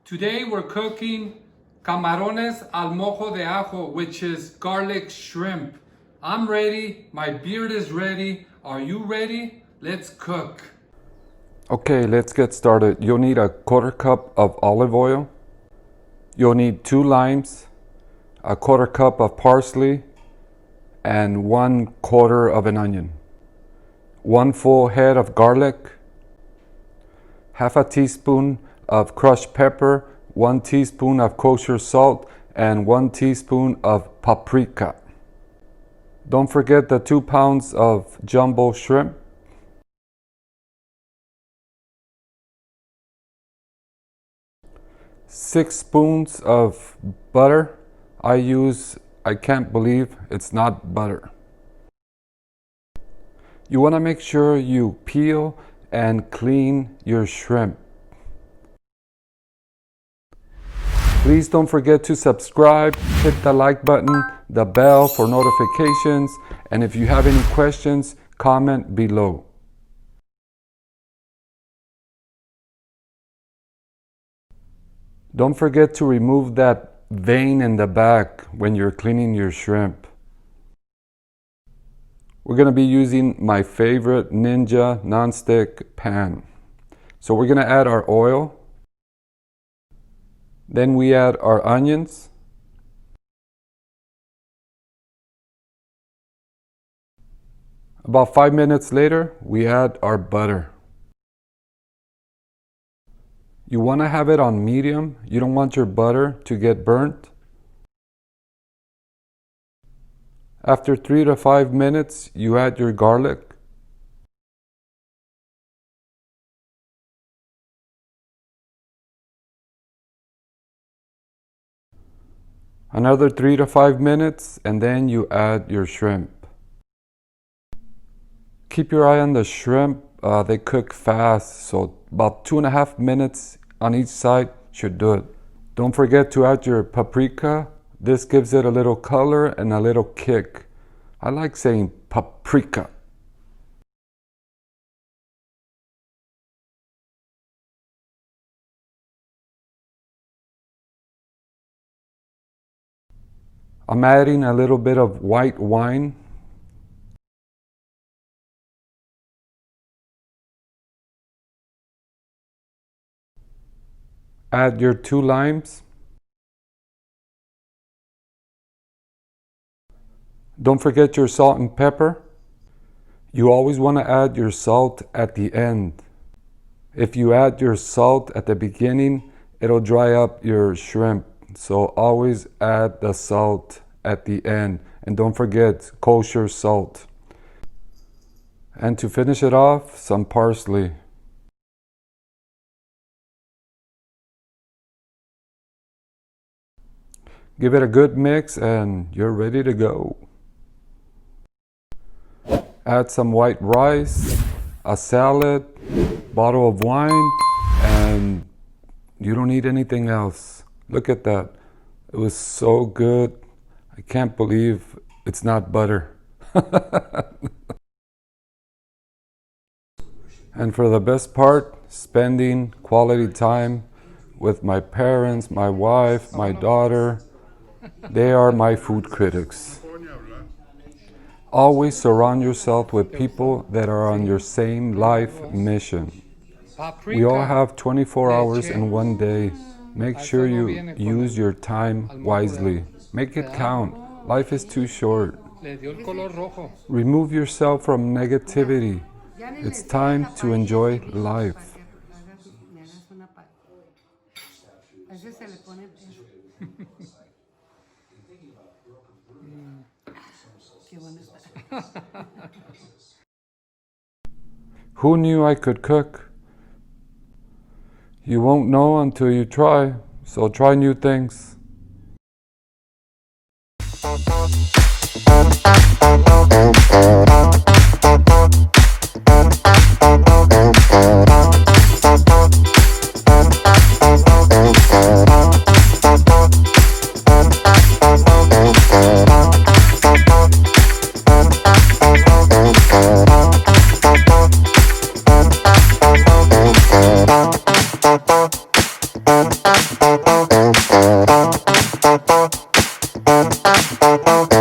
Today we're cooking Camarones al mojo de ajo, which is garlic shrimp. I'm ready, my beard is ready. Are you ready? Let's cook. Okay, let's get started. You'll need a 1/4 cup of olive oil. You'll need 2 limes, a 1/4 cup of parsley, and 1/4 of an onion. 1 full head of garlic, half a teaspoon of crushed pepper, 1 teaspoon of kosher salt, and 1 teaspoon of paprika. Don't forget the 2 pounds of jumbo shrimp. Six spoons of butter. I can't believe it's not butter. You want to make sure you peel and clean your shrimp. Please don't forget to subscribe, hit the like button, the bell for notifications, and if you have any questions, comment below. Don't forget to remove that vein in the back when you're cleaning your shrimp. We're going to be using my favorite Ninja nonstick pan. So we're going to add our oil. Then we add our onions. About 5 minutes later, we add our butter. You want to have it on medium. You don't want your butter to get burnt. After 3 to 5 minutes, you add your garlic. Another 3 to 5 minutes, and then you add your shrimp. Keep your eye on the shrimp. They cook fast, so about 2.5 minutes on each side should do it. Don't forget to add your paprika. This gives it a little color and a little kick. I like saying paprika. I'm adding a little bit of white wine. Add your 2 limes. Don't forget your salt and pepper. You always want to add your salt at the end. If you add your salt at the beginning, it'll dry up your shrimp. So always add the salt at the end. And don't forget kosher salt. And to finish it off, some parsley. Give it a good mix and you're ready to go. Add some white rice, a salad, bottle of wine, and you don't need anything else. Look at that. It was so good. I can't believe it's not butter. And for the best part, spending quality time with my parents, my wife, my daughter. They are my food critics. Always surround yourself with people that are on your same life mission. We all have 24 hours in one day. Make sure you use your time wisely. Make it count. Life is too short. Remove yourself from negativity. It's time to enjoy life. Who knew I could cook? You won't know until you try, so try new things. Bye.